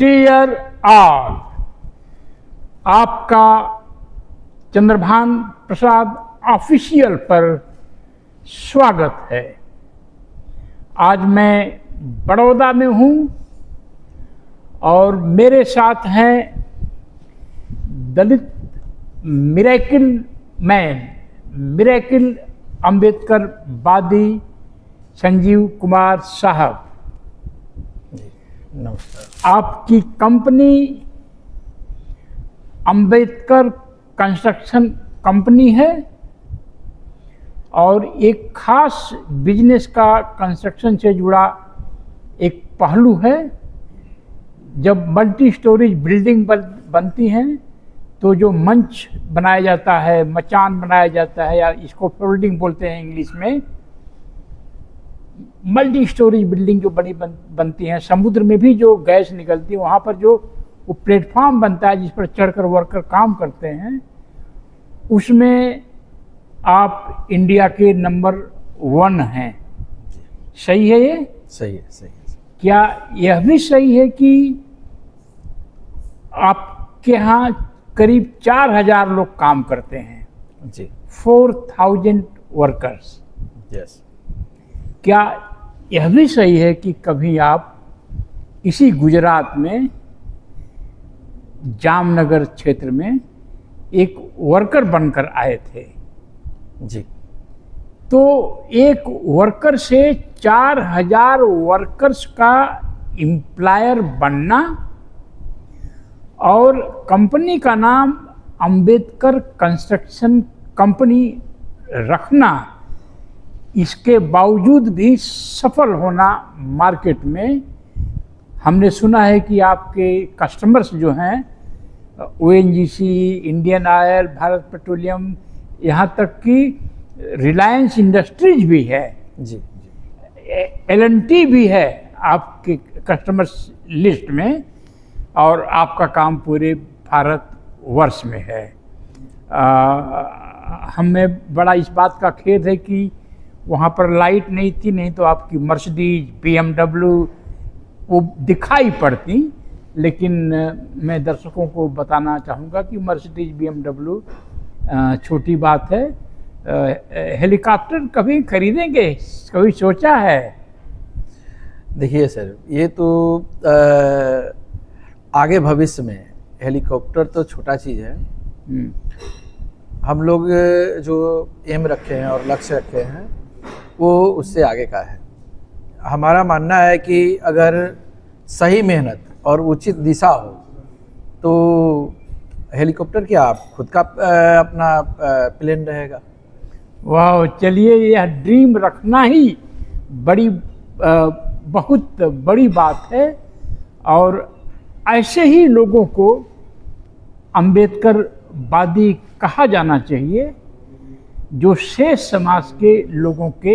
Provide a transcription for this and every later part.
Dear all, आपका चंद्रभान प्रसाद official पर स्वागत है। आज मैं बड़ौदा में हूँ और मेरे साथ हैं दलित मिरेकिल मैन, मिरेकिल अंबेडकर वादी संजीव कुमार साहब। नमस्कार। आपकी कंपनी अंबेडकर कंस्ट्रक्शन कंपनी है और एक खास बिजनेस का कंस्ट्रक्शन से जुड़ा एक पहलू है। जब मल्टी स्टोरेज बिल्डिंग बनती हैं तो जो मंच बनाया जाता है, मचान बनाया जाता है, या इसको फोल्डिंग बोलते हैं इंग्लिश में, मल्टी स्टोरेज बिल्डिंग जो बड़ी बनती हैं, समुद्र में भी जो गैस निकलती है, वहाँ पर जो वो प्लेटफॉर्म बनता है जिस पर चढ़कर वर्कर काम करते हैं, उसमें आप इंडिया के नंबर 1 हैं। सही है ये? सही है, सही है। क्या यह भी सही है कि आपके यहाँ करीब 4000 लोग काम करते हैं? जी। 4000 वर्कर्स। यस। क्या यह भी सही है कि कभी आप इसी गुजरात में जामनगर क्षेत्र में एक वर्कर बनकर आए थे? जी। तो एक वर्कर से 4000 वर्कर्स का एम्प्लॉयर बनना और कंपनी का नाम अंबेडकर कंस्ट्रक्शन कंपनी रखना, इसके बावजूद भी सफल होना मार्केट में। हमने सुना है कि आपके कस्टमर्स जो हैं ONGC, Indian oil, Bharat petroleum, यहाँ तक कि रिलायंस इंडस्ट्रीज भी है, जी। L&T भी है आपके कस्टमर्स लिस्ट में, और आपका काम पूरे भारत वर्ष में है। हमें बड़ा इस बात का खेद है कि वहाँ पर लाइट नहीं थी, नहीं तो आपकी मर्सिडीज, BMW वो दिखाई पड़ती। लेकिन मैं दर्शकों को बताना चाहूँगा कि मर्सिडीज, BMW छोटी बात है। हेलीकॉप्टर कभी खरीदेंगे, कभी सोचा है? देखिए सर, ये तो आगे भविष्य में हेलीकॉप्टर तो छोटा चीज़ है। हम लोग जो एम रखे हैं और लक्ष्य रखे हैं वो उससे आगे का है। हमारा मानना है कि अगर सही मेहनत और उचित दिशा हो तो हेलीकॉप्टर क्या, आप खुद का अपना प्लेन रहेगा। वाह, चलिए, यह ड्रीम रखना ही बड़ी बहुत बड़ी बात है। और ऐसे ही लोगों को अंबेडकर वादी कहा जाना चाहिए, जो शेष समाज के लोगों के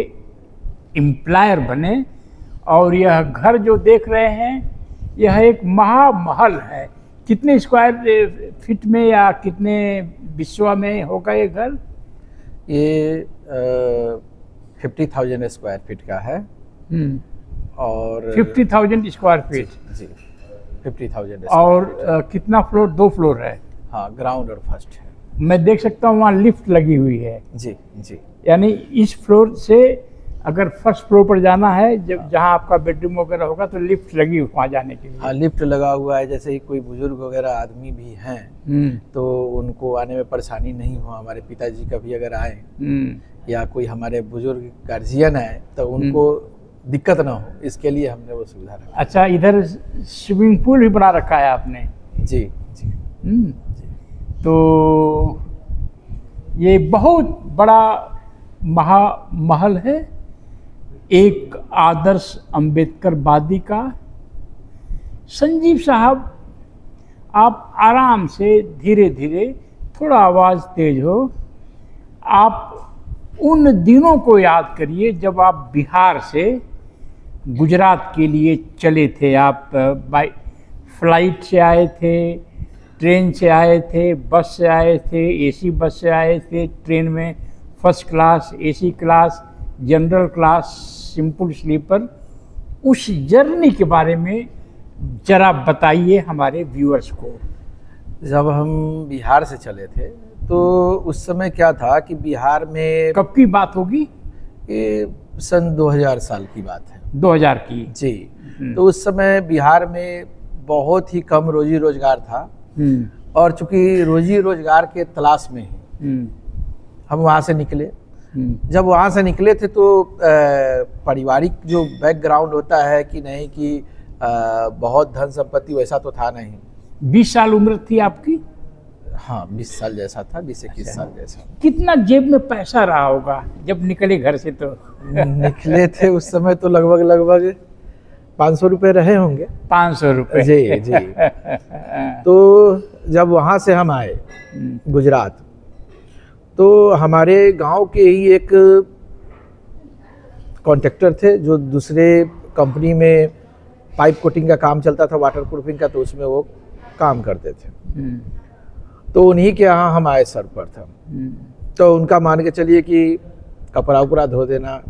एम्प्लॉयर बने। और यह घर जो देख रहे हैं, यह एक महामहल है। कितने स्क्वायर फीट में या कितने विश्व में होगा ये घर? ये 50,000 स्क्वायर फीट का है। और 50,000 स्क्वायर फीट। जी, 50,000। और कितना फ्लोर? 2 फ्लोर है। हाँ, ग्राउंड और फर्स्ट है। मैं देख सकता हूँ वहाँ लिफ्ट लगी हुई है। जी जी। यानी इस फ्लोर से अगर फर्स्ट फ्लोर पर जाना है, जब जहाँ आपका बेडरूम वगैरह होगा, तो लिफ्ट लगी वहाँ जाने के लिए। हाँ, लिफ्ट लगा हुआ है। जैसे ही कोई बुजुर्ग वगैरह आदमी भी हैं तो उनको आने में परेशानी नहीं हो। हमारे पिताजी कभी अगर आए या कोई हमारे बुजुर्ग गार्जियन है तो उनको दिक्कत ना हो, इसके लिए हमने वो सुविधा रखा। अच्छा, इधर स्विमिंग पूल भी बना रखा है आपने? जी जी। तो ये बहुत बड़ा महामहल है, एक आदर्श अंबेडकर वादी का। संजीव साहब, आप आराम से, धीरे धीरे, थोड़ा आवाज़ तेज हो, आप उन दिनों को याद करिए जब आप बिहार से गुजरात के लिए चले थे। आप बाय फ्लाइट से आए थे, ट्रेन से आए थे, बस से आए थे, AC बस से आए थे, ट्रेन में first class, AC class, general class, simple sleeper. उस जर्नी के बारे में जरा बताइए हमारे व्यूअर्स को। जब हम बिहार से चले थे तो उस समय क्या था कि बिहार में कब की बात होगी? ये सन 2000 साल की बात है। 2000 की। जी। तो उस समय बिहार में बहुत ही कम रोजी रोजगार था और चूंकि रोजी रोजगार के तलाश में ही हम वहाँ से निकले। जब वहाँ से निकले थे तो पारिवारिक जो बैकग्राउंड होता है कि नहीं कि बहुत धन संपत्ति वैसा तो था नहीं। 20 साल उम्र थी आपकी? हाँ, 20 साल जैसा था, 20-21 साल जैसा। कितना जेब में पैसा रहा होगा जब निकले घर से? तो निकले थे उस समय तो लगभग 500 रुपये रहे होंगे। 500 रुपये? जी जी। तो जब वहाँ से हम आए गुजरात तो हमारे गांव के ही एक कॉन्ट्रैक्टर थे जो दूसरे कंपनी में पाइप कोटिंग का काम चलता था, वाटर प्रूफिंग का, तो उसमें वो काम करते थे। तो उन्हीं के यहाँ हम आए सर पर था। तो उनका मान के चलिए कि कपड़ा उपड़ा धो देना,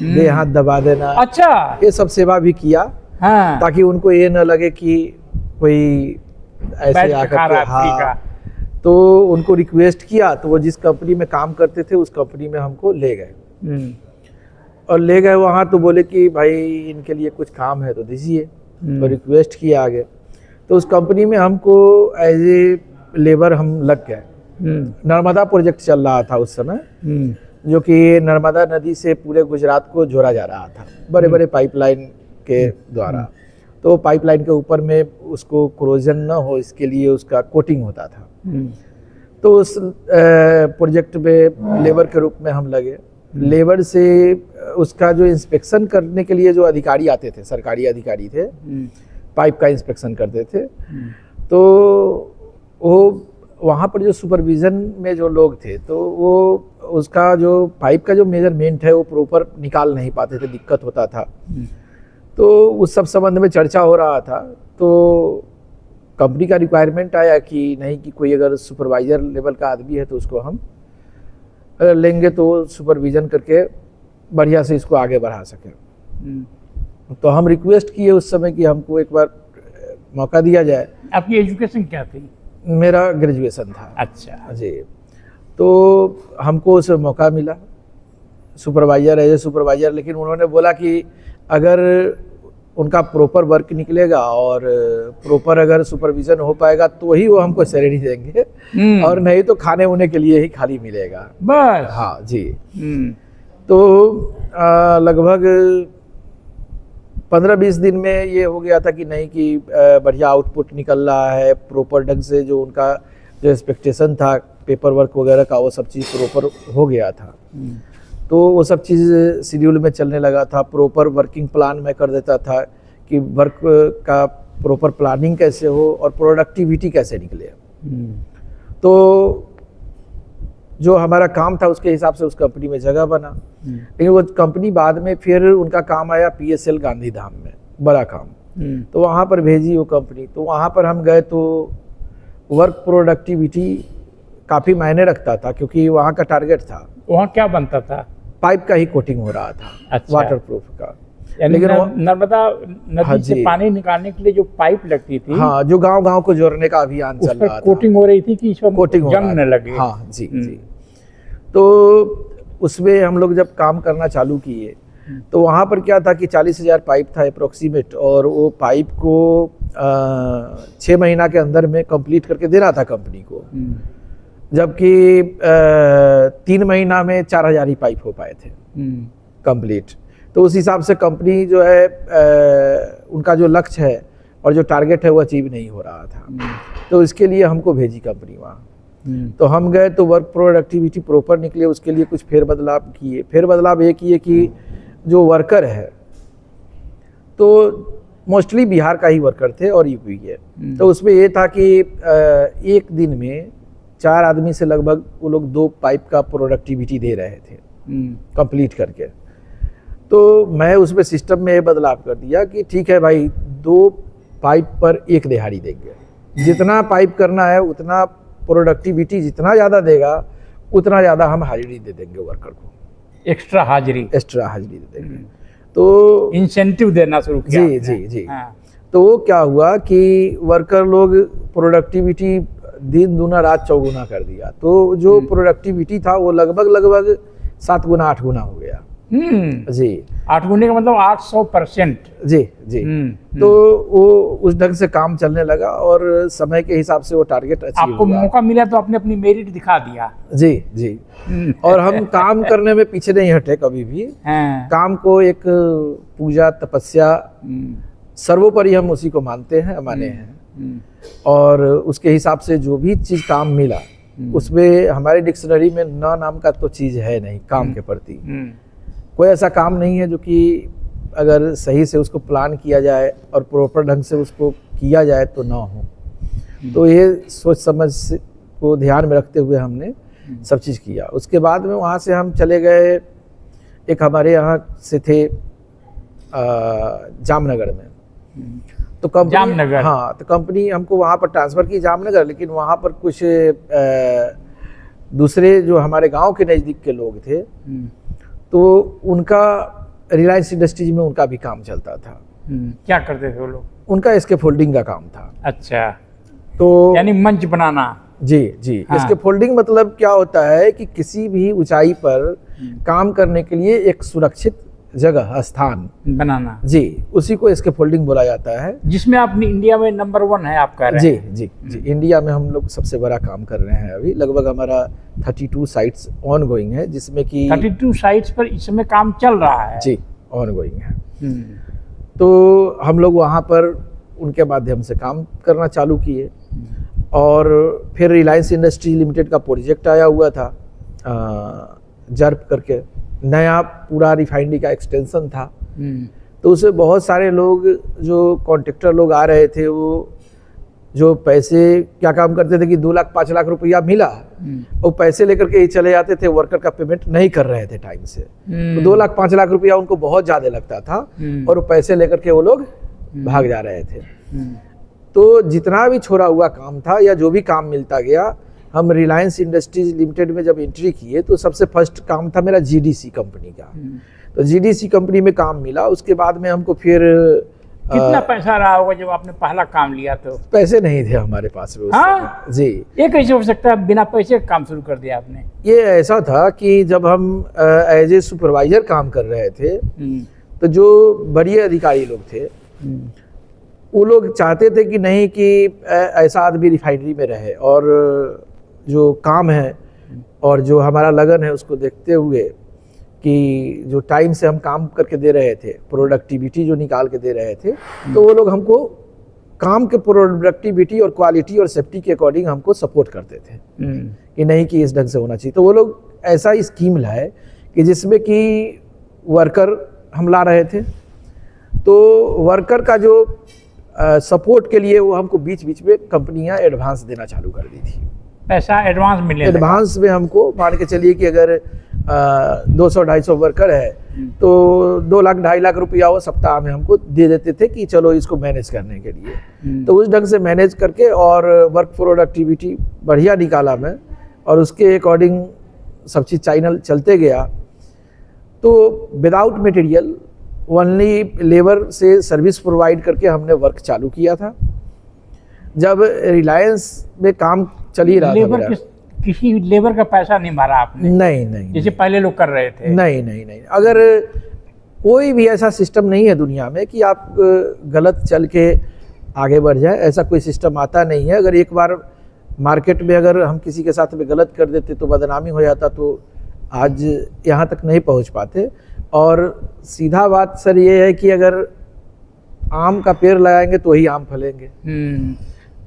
दे हाथ दबा देना, अच्छा, ये सब सेवा भी किया। हाँ। ताकि उनको ये न लगे कि कोई ऐसे आकर के। हाँ, तो उनको रिक्वेस्ट किया तो वो जिस कंपनी में काम करते थे उस कंपनी में हमको ले गए। और ले गए वहाँ तो बोले कि भाई इनके लिए कुछ काम है तो दीजिए। तो रिक्वेस्ट किया आगे, तो उस कंपनी में हमको एज ए लेबर हम लग गए। नर्मदा प्रोजेक्ट चल रहा था उस समय, जो कि नर्मदा नदी से पूरे गुजरात को जोड़ा जा रहा था बड़े बड़े पाइपलाइन के द्वारा। तो पाइपलाइन के ऊपर में उसको क्रोजन न हो इसके लिए उसका कोटिंग होता था। तो उस प्रोजेक्ट में लेबर के रूप में हम लगे। लेबर से उसका जो इंस्पेक्शन करने के लिए जो अधिकारी आते थे, सरकारी अधिकारी थे, पाइप का इंस्पेक्शन करते थे। तो वो वहाँ पर जो सुपरविज़न में जो लोग थे तो वो उसका जो पाइप का जो मेजरमेंट है वो प्रॉपर निकाल नहीं पाते थे, दिक्कत होता था। तो उस सब संबंध में चर्चा हो रहा था। तो कंपनी का रिक्वायरमेंट आया कि नहीं कि कोई अगर सुपरवाइजर लेवल का आदमी है तो उसको हम लेंगे तो सुपरविज़न करके बढ़िया से इसको आगे बढ़ा सकें। तो हम रिक्वेस्ट किए उस समय कि हमको एक बार मौका दिया जाए। आपकी एजुकेशन क्या थी? मेरा ग्रेजुएशन था। अच्छा जी। तो हमको उस मौका मिला सुपरवाइजर एज ए सुपरवाइजर, लेकिन उन्होंने बोला कि अगर उनका प्रॉपर वर्क निकलेगा और प्रॉपर अगर सुपरविज़न हो पाएगा तो ही वो हमको सैलरी देंगे, और नहीं तो खाने उने के लिए ही खाली मिलेगा बस। हाँ जी। तो लगभग 15-20 दिन में ये हो गया था कि नहीं कि बढ़िया आउटपुट निकल रहा है, प्रॉपर ढंग से जो उनका जो एक्सपेक्टेशन था पेपर वर्क वगैरह का वो सब चीज़ प्रॉपर हो गया था। तो वो सब चीज़ शेड्यूल में चलने लगा था। प्रॉपर वर्किंग प्लान मैं कर देता था कि वर्क का प्रॉपर प्लानिंग कैसे हो और प्रोडक्टिविटी कैसे निकले। तो जो हमारा काम था उसके हिसाब से उस कंपनी में जगह बना। लेकिन वो कंपनी बाद में फिर उनका काम आया PSL गांधीधाम में, बड़ा काम। तो वहाँ पर भेजी वो कंपनी। तो वहाँ पर हम गए तो वर्क प्रोडक्टिविटी काफ़ी मायने रखता था क्योंकि वहाँ का टारगेट था। वहाँ क्या बनता था? पाइप का ही कोटिंग हो रहा था। अच्छा। वाटर प्रूफ का। लेकिन नर्मदा नदी से पानी निकालने के लिए जो पाइप लगती थी, हाँ, जो गांव-गांव को जोड़ने का अभियान चल रहा था, कोटिंग हो रही थी कि इसमें कोटिंग जंग न लगे। हाँ जी जी। तो उसमें हम लोग जब काम करना चालू किए तो वहाँ पर क्या था कि 40,000 पाइप था अप्रोक्सीमेट, और वो पाइप को 6 महीना के अंदर में कंप्लीट करके देना था कंपनी को, जबकि 3 महीना में 4,000 ही पाइप हो पाए थे कंप्लीट। तो उस हिसाब से कंपनी जो है उनका जो लक्ष्य है और जो टारगेट है वो अचीव नहीं हो रहा था। तो इसके लिए हमको भेजी कंपनी वहाँ। तो हम गए तो वर्क प्रोडक्टिविटी प्रॉपर निकले, उसके लिए कुछ फेरबदलाव किए। फेरबदलाव ये किए कि जो वर्कर है तो मोस्टली बिहार का ही वर्कर थे और यूपी के। तो उसमें ये था कि एक दिन में 4 आदमी से लगभग वो लोग 2 पाइप का प्रोडक्टिविटी दे रहे थे कंप्लीट करके। तो मैं उसमें सिस्टम में ये बदलाव कर दिया कि ठीक है भाई, 2 पाइप पर 1 दिहाड़ी देंगे। जितना पाइप करना है उतना प्रोडक्टिविटी जितना ज़्यादा देगा उतना ज़्यादा हम हाजिरी दे देंगे वर्कर को, एक्स्ट्रा हाजिरी दे देंगे। तो इंसेंटिव देना शुरू किया। जी जी जी। हाँ। तो क्या हुआ कि वर्कर लोग प्रोडक्टिविटी दिन दूना रात चौगुना कर दिया, तो जो प्रोडक्टिविटी था वो लगभग 7 गुना 8 गुना हो गया। जी 8 गुने का मतलब 800%। जी जी। तो वो उस ढंग से काम चलने लगा और समय के हिसाब से वो टारगेट अचीव आपको हुआ। मौका मिला तो आपने अपनी मेरिट दिखा दिया। जी जी। और हम काम करने में पीछे नहीं हटे कभी भी। हाँ। काम को एक पूजा तपस्या सर्वोपरि हम उसी को मानते हैं, माने हैं। और उसके हिसाब से जो भी चीज़ काम मिला उसमें हमारे डिक्शनरी में न नाम का तो चीज़ है नहीं काम के प्रति। कोई ऐसा काम नहीं है जो कि अगर सही से उसको प्लान किया जाए और प्रॉपर ढंग से उसको किया जाए तो ना हो। तो ये सोच समझ को ध्यान में रखते हुए हमने सब चीज़ किया। उसके बाद में वहाँ से हम चले गए, एक हमारे यहाँ से थे जामनगर में। तो कंपनी, जामनगर, हाँ, तो कंपनी हमको वहाँ पर ट्रांसफ़र की जामनगर, लेकिन वहाँ पर कुछ दूसरे जो हमारे गांव के नज़दीक के लोग थे तो उनका रिलायंस इंडस्ट्रीज में उनका भी काम चलता था। क्या करते थे वो लोग? उनका स्कैफोल्डिंग का काम था। अच्छा, तो यानी मंच बनाना। जी जी। हाँ। स्कैफोल्डिंग मतलब क्या होता है कि किसी भी ऊंचाई पर काम करने के लिए एक सुरक्षित जगह स्थान बनाना। जी, उसी को स्कैफोल्डिंग बोला जाता है। जिसमें अपनी इंडिया में नंबर 1 है आप कह रहे हैं। जी जी जी। इंडिया में हम लोग सबसे बड़ा काम कर रहे हैं अभी। लगभग हमारा 32 साइट्स ऑन गोइंग है, जिसमें कि 32 साइट्स पर इस समय काम चल रहा है। जी ऑन गोइंग है। तो हम लोग वहाँ पर उनके माध्यम से काम करना चालू किए। और फिर रिलायंस इंडस्ट्री लिमिटेड का प्रोजेक्ट आया हुआ था जर्प करके, नया पूरा रिफाइनरी का एक्सटेंशन था। तो उसमें बहुत सारे लोग जो कॉन्ट्रैक्टर लोग आ रहे थे, वो जो पैसे क्या काम करते थे कि 2 लाख 5 लाख रुपया मिला और पैसे लेकर के ही चले जाते थे, वर्कर का पेमेंट नहीं कर रहे थे टाइम से। तो 2 लाख 5 लाख रुपया उनको बहुत ज़्यादा लगता था और वो पैसे लेकर के वो लोग भाग जा रहे थे। तो जितना भी छोड़ा हुआ काम था या जो भी काम मिलता गया, हम रिलायंस इंडस्ट्रीज लिमिटेड में जब एंट्री kiye तो सबसे फर्स्ट काम था मेरा जीडीसी कंपनी का। तो जीडीसी कंपनी में काम मिला। उसके बाद में हमको फिर कितना पैसा रहा होगा जब आपने पहला काम लिया? तो पैसे नहीं थे हमारे पास में उस हाँ? जी। ये कैसे हो सकता है बिना पैसे का काम शुरू कर दिया आपने? ये ऐसा था कि जब हम एज ए सुपरवाइजर काम कर रहे थे तो जो बड़े अधिकारी लोग थे वो लोग चाहते थे कि नहीं कि ऐसा आदमी रिफाइनरी में रहे, और जो काम है और जो हमारा लगन है उसको देखते हुए कि जो टाइम से हम काम करके दे रहे थे, प्रोडक्टिविटी जो निकाल के दे रहे थे, तो वो लोग हमको काम के प्रोडक्टिविटी और क्वालिटी और सेफ्टी के अकॉर्डिंग हमको सपोर्ट करते थे कि नहीं कि इस ढंग से होना चाहिए। तो वो लोग ऐसा ही स्कीम लाए कि जिसमें कि वर्कर हम ला रहे थे, तो वर्कर का जो सपोर्ट के लिए वो हमको बीच बीच में कंपनियां एडवांस देना चालू कर दी थी। पैसा एडवांस मिलने लगा। एडवांस में हमको मान के चलिए कि अगर 200-250 वर्कर है तो 2 लाख 2.5 लाख रुपया वो सप्ताह में हमको दे देते थे कि चलो इसको मैनेज करने के लिए। तो उस ढंग से मैनेज करके और वर्क प्रोडक्टिविटी बढ़िया निकाला मैं, और उसके अकॉर्डिंग सब चीज़ चैनल चलते गया। तो विदाउट मटेरियल ओनली लेबर से सर्विस प्रोवाइड करके हमने वर्क चालू किया था। जब रिलायंस में काम चल ही रहा था, किसी लेबर का पैसा नहीं भरा आपने? नहीं नहीं, जैसे पहले लोग कर रहे थे? नहीं नहीं नहीं। अगर कोई भी ऐसा सिस्टम नहीं है दुनिया में कि आप गलत चल के आगे बढ़ जाए, ऐसा कोई सिस्टम आता नहीं है। अगर एक बार मार्केट में अगर हम किसी के साथ में गलत कर देते तो बदनामी हो जाता, तो आज यहाँ तक नहीं पहुँच पाते। और सीधा बात सर ये है कि अगर आम का पेड़ लगाएंगे तो ही आम फलेंगे,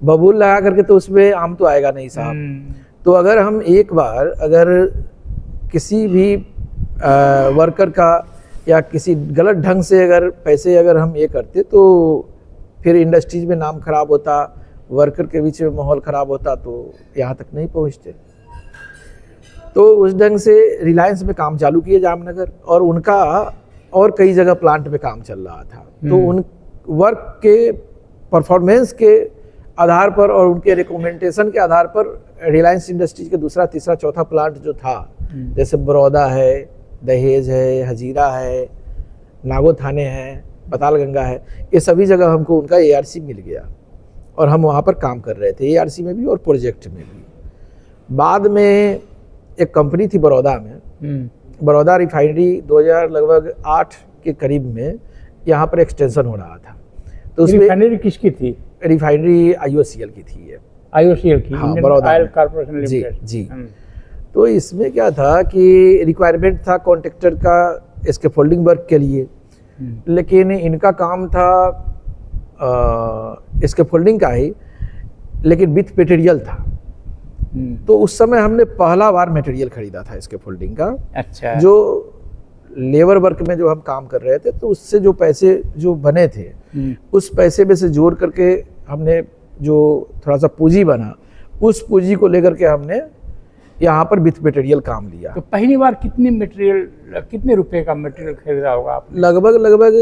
बबूल लगा करके तो उसमें आम तो आएगा नहीं साहब। तो अगर हम एक बार अगर किसी भी वर्कर का या किसी गलत ढंग से अगर पैसे अगर हम ये करते तो फिर इंडस्ट्रीज में नाम खराब होता, वर्कर के बीच में माहौल खराब होता, तो यहाँ तक नहीं पहुँचते। तो उस ढंग से रिलायंस में काम चालू किए जामनगर, और उनका और कई जगह प्लांट में काम चल रहा था। तो उन वर्क के परफॉर्मेंस के आधार पर और उनके रिकमेंडेशन के आधार पर रिलायंस इंडस्ट्रीज के दूसरा तीसरा चौथा प्लांट जो था, जैसे बड़ौदा है, दहेज है, हजीरा है, नागो थाने है, पातालगंगा है, ये सभी जगह हमको उनका ARC मिल गया और हम वहाँ पर काम कर रहे थे, ARC में भी और प्रोजेक्ट में भी। बाद में एक कंपनी थी बड़ौदा में, बड़ौदा रिफाइनरी 2000 लगभग 8 के करीब में यहाँ पर एक्सटेंशन हो रहा था। तो उसमें रिफाइनरी किसकी थी? रिफाइनरी IOCL की थी ये, IOCL की, हाँ, इंडियन बड़ौदा ऑयल में। कॉर्पोरेशन जी लिमिटेड। जी। तो इसमें क्या था कि रिक्वायरमेंट था कॉन्ट्रैक्टर का स्कैफोल्डिंग वर्क के लिए, लेकिन इनका काम था स्कैफोल्डिंग का ही, लेकिन विथ मटेरियल था। तो उस समय हमने पहला बार मटेरियल खरीदा था स्कैफोल्डिंग का। अच्छा। जो लेबर वर्क में जो हम काम कर रहे थे, तो उससे जो पैसे जो बने थे, उस पैसे में से जोड़ करके हमने जो थोड़ा सा पूंजी बना, उस पूंजी को लेकर के हमने यहाँ पर विथ मटेरियल काम लिया। तो पहली बार कितने रुपए का मटेरियल खरीदा होगा आपने? लगभग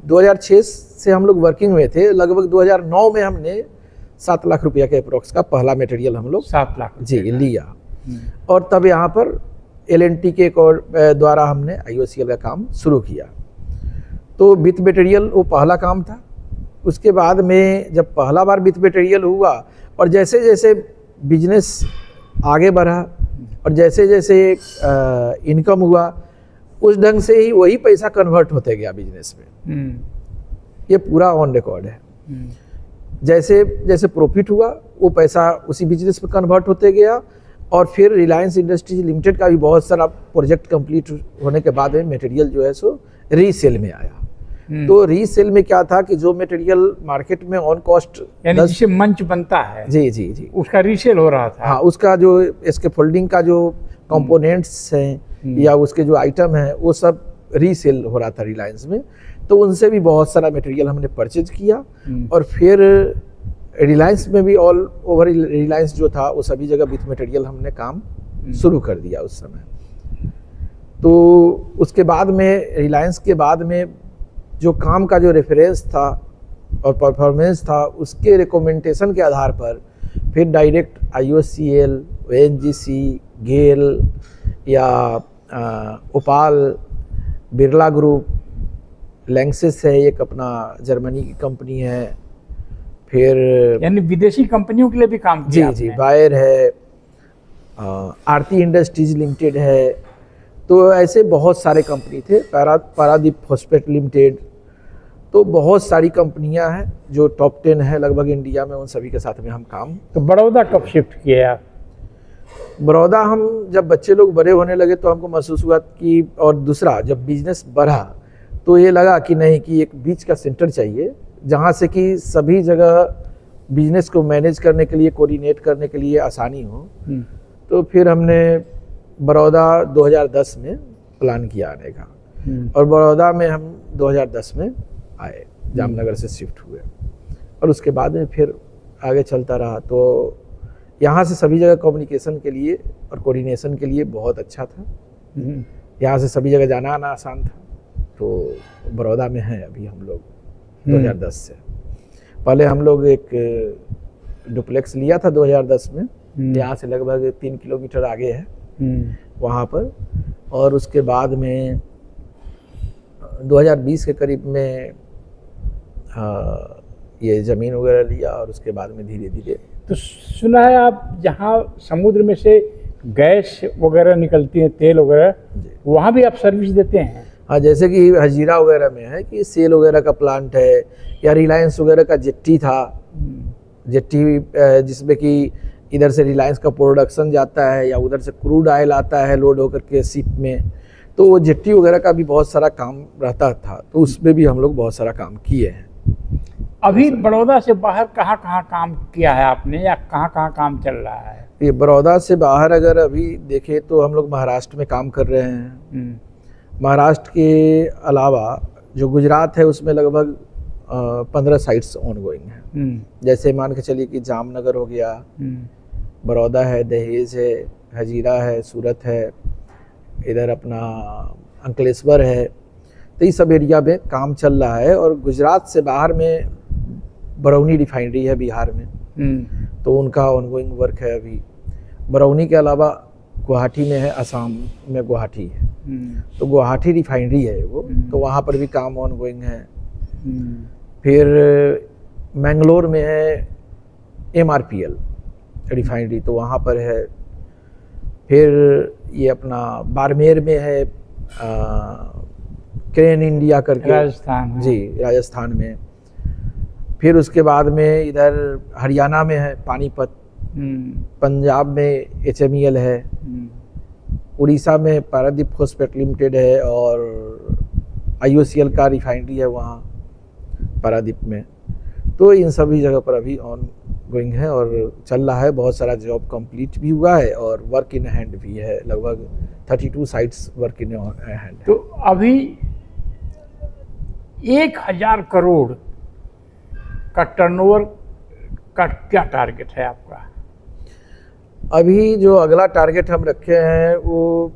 2006 से हम लोग वर्किंग में थे, लगभग 2009 में हमने 7 लाख रुपया के अप्रोक्स का पहला मटेरियल हम लोग 7 लाख जी लिया। और तब यहाँ पर L&T के द्वारा हमने IOCL का काम शुरू किया। तो विथ मटेरियल वो पहला काम था। उसके बाद में जब पहला बार विथ मटेरियल हुआ और जैसे जैसे बिजनेस आगे बढ़ा और जैसे जैसे इनकम हुआ, उस ढंग से ही वही पैसा कन्वर्ट होते गया बिजनेस में। ये पूरा ऑन रिकॉर्ड है। जैसे जैसे प्रॉफिट हुआ, वो पैसा उसी बिजनेस में कन्वर्ट होते गया। और फिर रिलायंस इंडस्ट्रीज लिमिटेड का भी बहुत सारा प्रोजेक्ट कंप्लीट होने के बाद में मटेरियल जो है सो रीसेल में आया। तो रीसेल में क्या था कि जो मटेरियल मार्केट में ऑन कॉस्ट, यानी जिससे मंच बनता है, जी जी जी, उसका रीसेल हो रहा था। हाँ, उसका जो स्कैफोल्डिंग का जो कंपोनेंट्स हैं या उसके जो आइटम हैं, वो सब रीसेल हो रहा था रिलायंस में। तो उनसे भी बहुत सारा मटेरियल हमने परचेज किया और फिर रिलायंस में भी ऑल ओवर रिलायंस जो था, वो सभी जगह विथ मटेरियल हमने काम शुरू कर दिया उस समय। तो उसके बाद में रिलायंस के बाद में जो काम का जो रेफरेंस था और परफॉर्मेंस था, उसके रिकमेंडेशन के आधार पर फिर डायरेक्ट IOCL, ONGC, गेल या ओपाल, बिरला ग्रुप, लैंक्सेस है एक अपना जर्मनी की कंपनी है, फिर यानी विदेशी कंपनियों के लिए भी काम किया जी, बायर है, आरती इंडस्ट्रीज लिमिटेड है। तो ऐसे बहुत सारे कंपनी थे, पारादीप फॉस्फेट लिमिटेड। तो बहुत सारी कंपनियां हैं जो टॉप 10 है लगभग इंडिया में, उन सभी के साथ में हम काम। तो बड़ौदा कब शिफ्ट किए आप? बड़ौदा हम जब बच्चे लोग बड़े होने लगे तो हमको महसूस हुआ कि, और दूसरा जब बिजनेस बढ़ा तो ये लगा कि नहीं, कि एक बीच का सेंटर चाहिए जहाँ से कि सभी जगह बिजनेस को मैनेज करने के लिए, कोऑर्डिनेट करने के लिए आसानी हो। तो फिर हमने बड़ौदा 2010 में प्लान किया आने का और बड़ौदा में हम 2010 में आए, जामनगर से शिफ्ट हुए और उसके बाद में फिर आगे चलता रहा। तो यहाँ से सभी जगह कम्युनिकेशन के लिए और कोऑर्डिनेशन के लिए बहुत अच्छा था। यहाँ से सभी जगह जाना आना आसान था। तो बड़ौदा में हैं अभी हम लोग 2010 से। पहले हम लोग एक डुप्लेक्स लिया था 2010 में, यहाँ से लगभग 3 किलोमीटर आगे है वहाँ पर। और उसके बाद में 2020 के करीब में ये ज़मीन वगैरह लिया और उसके बाद में धीरे धीरे। तो सुना है आप जहाँ समुद्र में से गैस वगैरह निकलती है, तेल वगैरह, वहाँ भी आप सर्विस देते हैं? हाँ, जैसे कि हजीरा वगैरह में है कि सेल वगैरह का प्लांट है, या रिलायंस वगैरह का जेट्टी था, जेट्टी जिसमें कि इधर से रिलायंस का प्रोडक्शन जाता है या उधर से क्रूड ऑयल आता है लोड होकर के शिप में। तो वो जेट्टी वगैरह का भी बहुत सारा काम रहता था, तो उसमें भी हम लोग बहुत सारा काम किए हैं। अभी बड़ौदा से बाहर कहाँ कहाँ काम किया है आपने, या कहाँ कहाँ काम चल रहा है? ये बड़ौदा से बाहर अगर अभी देखें तो हम लोग महाराष्ट्र में काम कर रहे हैं। महाराष्ट्र के अलावा जो गुजरात है उसमें लगभग 15 साइट्स ऑन गोइंग हैं। जैसे मान के चलिए कि जामनगर हो गया, बड़ौदा है, दहेज है, हजीरा है, सूरत है, इधर अपना अंकलेश्वर है। तो ये सब एरिया में काम चल रहा है। और गुजरात से बाहर में बरौनी रिफाइनरी है बिहार में, तो उनका ऑनगोइंग वर्क है अभी। बरौनी के अलावा गुवाहाटी में है, असम में गुवाहाटी है, तो गुवाहाटी रिफाइनरी है वो, तो वहाँ पर भी काम ऑनगोइंग है। फिर मैंगलोर में है MRPL रिफाइनरी, तो वहाँ पर है। फिर ये अपना बाड़मेर में है क्रेन इंडिया करके, राजस्थान, जी राजस्थान में। फिर उसके बाद में इधर हरियाणा में है पानीपत, पंजाब में HMEL है, उड़ीसा में पारादीप फॉस्फेट लिमिटेड है, और IOCL का रिफाइनरी है वहाँ पारादीप में। तो इन सभी जगह पर अभी ऑन गोइंग है और चल रहा है। बहुत सारा जॉब कंप्लीट भी हुआ है और वर्क इन हैंड भी है, लगभग 32 साइट्स वर्क इन हैंड। तो अभी 1000 करोड़ का टर्नओवर का क्या टारगेट है आपका? अभी जो अगला टारगेट हम रखे हैं वो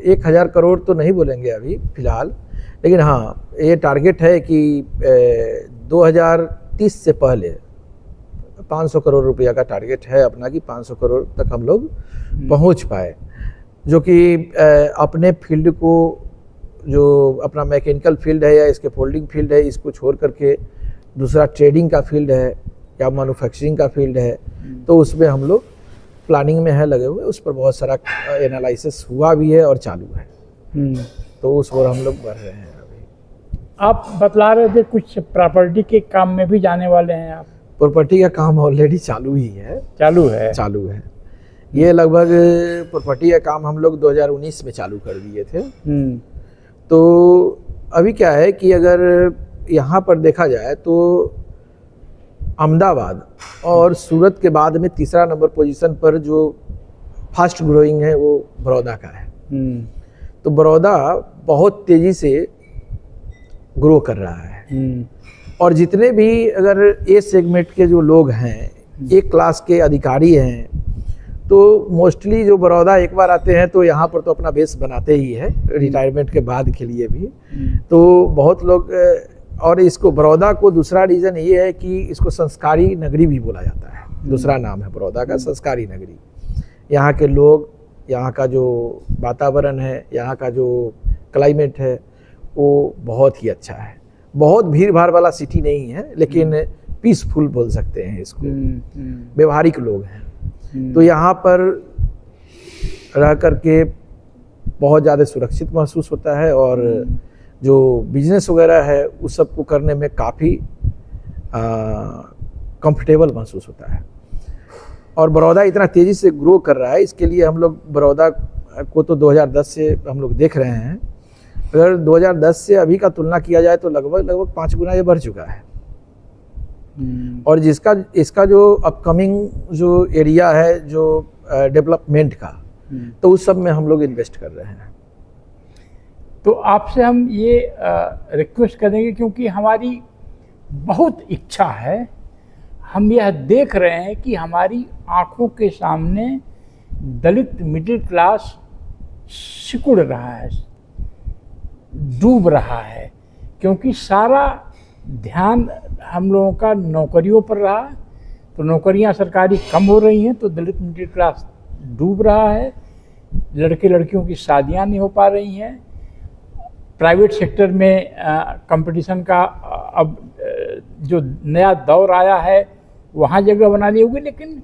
1000 करोड़ तो नहीं बोलेंगे अभी फिलहाल, लेकिन हाँ ये टारगेट है कि 2030 से पहले 500 करोड़ रुपया का टारगेट है अपना, कि 500 करोड़ तक हम लोग पहुंच पाए। जो कि अपने फील्ड को, जो अपना मैकेनिकल फील्ड है या इसके फोल्डिंग फील्ड है, इसको छोड़ करके दूसरा ट्रेडिंग का फील्ड है या मैन्युफैक्चरिंग का फील्ड है, तो उसमें हम लोग प्लानिंग में है लगे हुए। उस पर बहुत सारा एनालिसिस हुआ भी है और चालू है, तो उस पर हम लोग बढ़ रहे हैं। अभी आप बतला रहे थे कुछ प्रॉपर्टी के काम में भी जाने वाले हैं आप? प्रॉपर्टी का काम ऑलरेडी चालू ही है। चालू है? चालू है। ये लगभग प्रॉपर्टी का काम हम लोग 2019 में चालू कर दिए थे। तो अभी क्या है कि अगर यहाँ पर देखा जाए तो अहमदाबाद और सूरत के बाद में तीसरा नंबर पोजीशन पर जो फास्ट ग्रोइंग है वो बड़ौदा का है। तो बड़ौदा बहुत तेज़ी से ग्रो कर रहा है, और जितने भी अगर ए सेगमेंट के जो लोग हैं, ए क्लास के अधिकारी हैं, तो मोस्टली जो बड़ौदा एक बार आते हैं तो यहाँ पर तो अपना बेस बनाते ही है रिटायरमेंट के बाद के लिए भी। तो बहुत लोग, और इसको बड़ौदा को दूसरा रीज़न ये है कि इसको संस्कारी नगरी भी बोला जाता है। दूसरा नाम है बड़ौदा का संस्कारी नगरी। यहाँ के लोग, यहाँ का जो वातावरण है, यहाँ का जो क्लाइमेट है वो बहुत ही अच्छा है। बहुत भीड़ भाड़ वाला सिटी नहीं है, लेकिन पीसफुल बोल सकते हैं इसको, व्यवहारिक लोग हैं। तो यहाँ पर रह करके बहुत ज़्यादा सुरक्षित महसूस होता है, और जो बिजनेस वगैरह है उस सब को करने में काफ़ी कंफर्टेबल महसूस होता है। और बड़ौदा इतना तेज़ी से ग्रो कर रहा है, इसके लिए हम लोग बड़ौदा को तो 2010 से हम लोग देख रहे हैं। अगर 2010 से अभी का तुलना किया जाए तो लगभग 5 गुना ये बढ़ चुका है। और इसका जो अपकमिंग जो एरिया है जो डेवलपमेंट का, तो उस सब में हम लोग इन्वेस्ट कर रहे हैं। तो आपसे हम ये रिक्वेस्ट करेंगे, क्योंकि हमारी बहुत इच्छा है, हम यह देख रहे हैं कि हमारी आंखों के सामने दलित मिडिल क्लास सिकुड़ रहा है, डूब रहा है, क्योंकि सारा ध्यान हम लोगों का नौकरियों पर रहा। तो नौकरियां सरकारी कम हो रही हैं, तो दलित मिडिल क्लास डूब रहा है। लड़के लड़कियों की शादियां नहीं हो पा रही हैं। प्राइवेट सेक्टर में कंपटीशन का अब जो नया दौर आया है वहाँ जगह बनानी होगी, लेकिन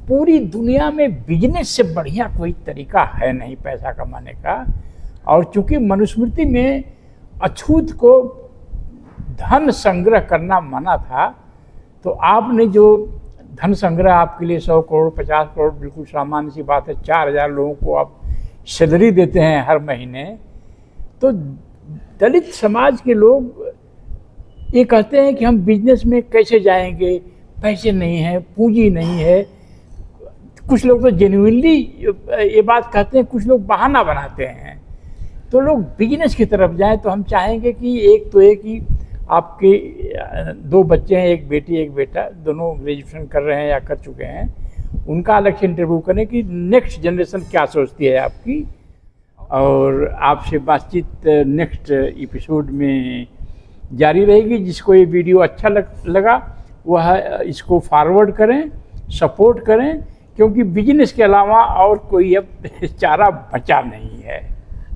पूरी दुनिया में बिजनेस से बढ़िया कोई तरीका है नहीं पैसा कमाने का। और चूंकि मनुस्मृति में अछूत को धन संग्रह करना मना था, तो आपने जो धन संग्रह आपके लिए 100 करोड़ 50 करोड़ बिल्कुल सामान्य सी बात है। 4000 लोगों को आप सैलरी देते हैं हर महीने। तो दलित समाज के लोग ये कहते हैं कि हम बिजनेस में कैसे जाएंगे, पैसे नहीं हैं, पूंजी नहीं है। कुछ लोग तो जेन्युइनली ये बात कहते हैं, कुछ लोग बहाना बनाते हैं। तो लोग बिजनेस की तरफ जाएं। तो हम चाहेंगे कि एक ही आपके 2 बच्चे हैं, एक बेटी एक बेटा, दोनों ग्रेजुएशन कर रहे हैं या कर चुके हैं, उनका अलग से इंटरव्यू करें कि नेक्स्ट जनरेशन क्या सोचती है आपकी। और आपसे बातचीत नेक्स्ट एपिसोड में जारी रहेगी। जिसको ये वीडियो अच्छा लगा वह इसको फॉरवर्ड करें, सपोर्ट करें, क्योंकि बिजनेस के अलावा और कोई अब चारा बचा नहीं है।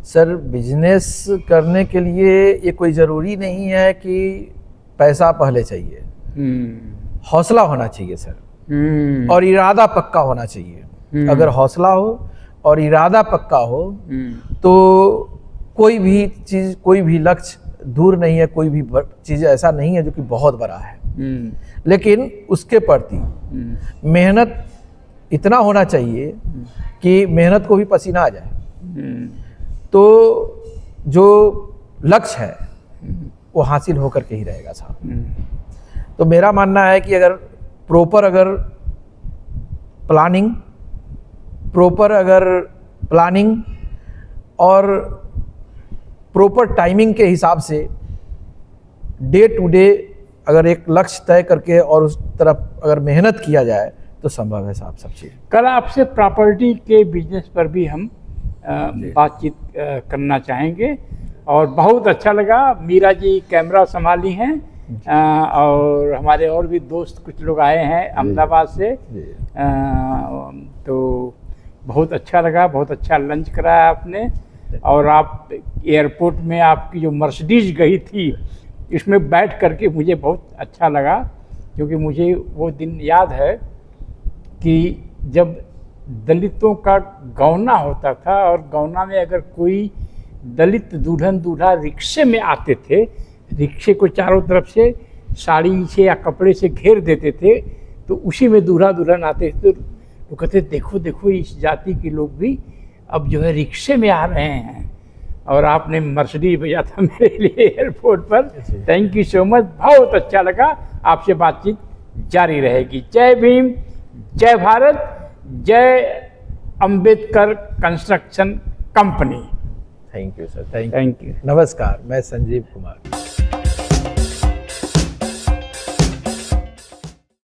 सर बिजनेस करने के लिए ये कोई ज़रूरी नहीं है कि पैसा पहले चाहिए, हौसला होना चाहिए सर, और इरादा पक्का होना चाहिए। अगर हौसला हो और इरादा पक्का हो तो कोई भी चीज़, कोई भी लक्ष्य दूर नहीं है, कोई भी चीज़ ऐसा नहीं है जो कि बहुत बड़ा है। लेकिन उसके प्रति मेहनत इतना होना चाहिए कि मेहनत को भी पसीना आ जाए, तो जो लक्ष्य है वो हासिल होकर के ही रहेगा साहब। तो मेरा मानना है कि अगर प्रॉपर प्लानिंग और प्रॉपर टाइमिंग के हिसाब से डे टू डे अगर एक लक्ष्य तय करके और उस तरफ अगर मेहनत किया जाए तो संभव है साहब सब चीज़। कल आपसे प्रॉपर्टी के बिजनेस पर भी हम बातचीत करना चाहेंगे, और बहुत अच्छा लगा। मीरा जी कैमरा संभाली हैं, और हमारे और भी दोस्त कुछ लोग आए हैं अहमदाबाद से, तो बहुत अच्छा लगा, बहुत अच्छा लंच कराया आपने। और आप एयरपोर्ट में आपकी जो मर्सिडीज गई थी इसमें बैठ करके मुझे बहुत अच्छा लगा, क्योंकि मुझे वो दिन याद है कि जब दलितों का गौना होता था, और गौना में अगर कोई दलित दूल्हन दूल्हा रिक्शे में आते थे, रिक्शे को चारों तरफ से साड़ी से या कपड़े से घेर देते थे, तो उसी में दूल्हा दुल्हन आते थे, तो कहते देखो देखो इस जाति के लोग भी अब जो है रिक्शे में आ रहे हैं। और आपने मर्सिडीज भेजा था मेरे लिए एयरपोर्ट पर। थैंक यू सो मच, बहुत अच्छा लगा। आपसे बातचीत जारी रहेगी। जय भीम, जय भारत, जय Ambedkar construction company. Thank you sir, thank you. नमस्कार, मैं संजीव कुमार।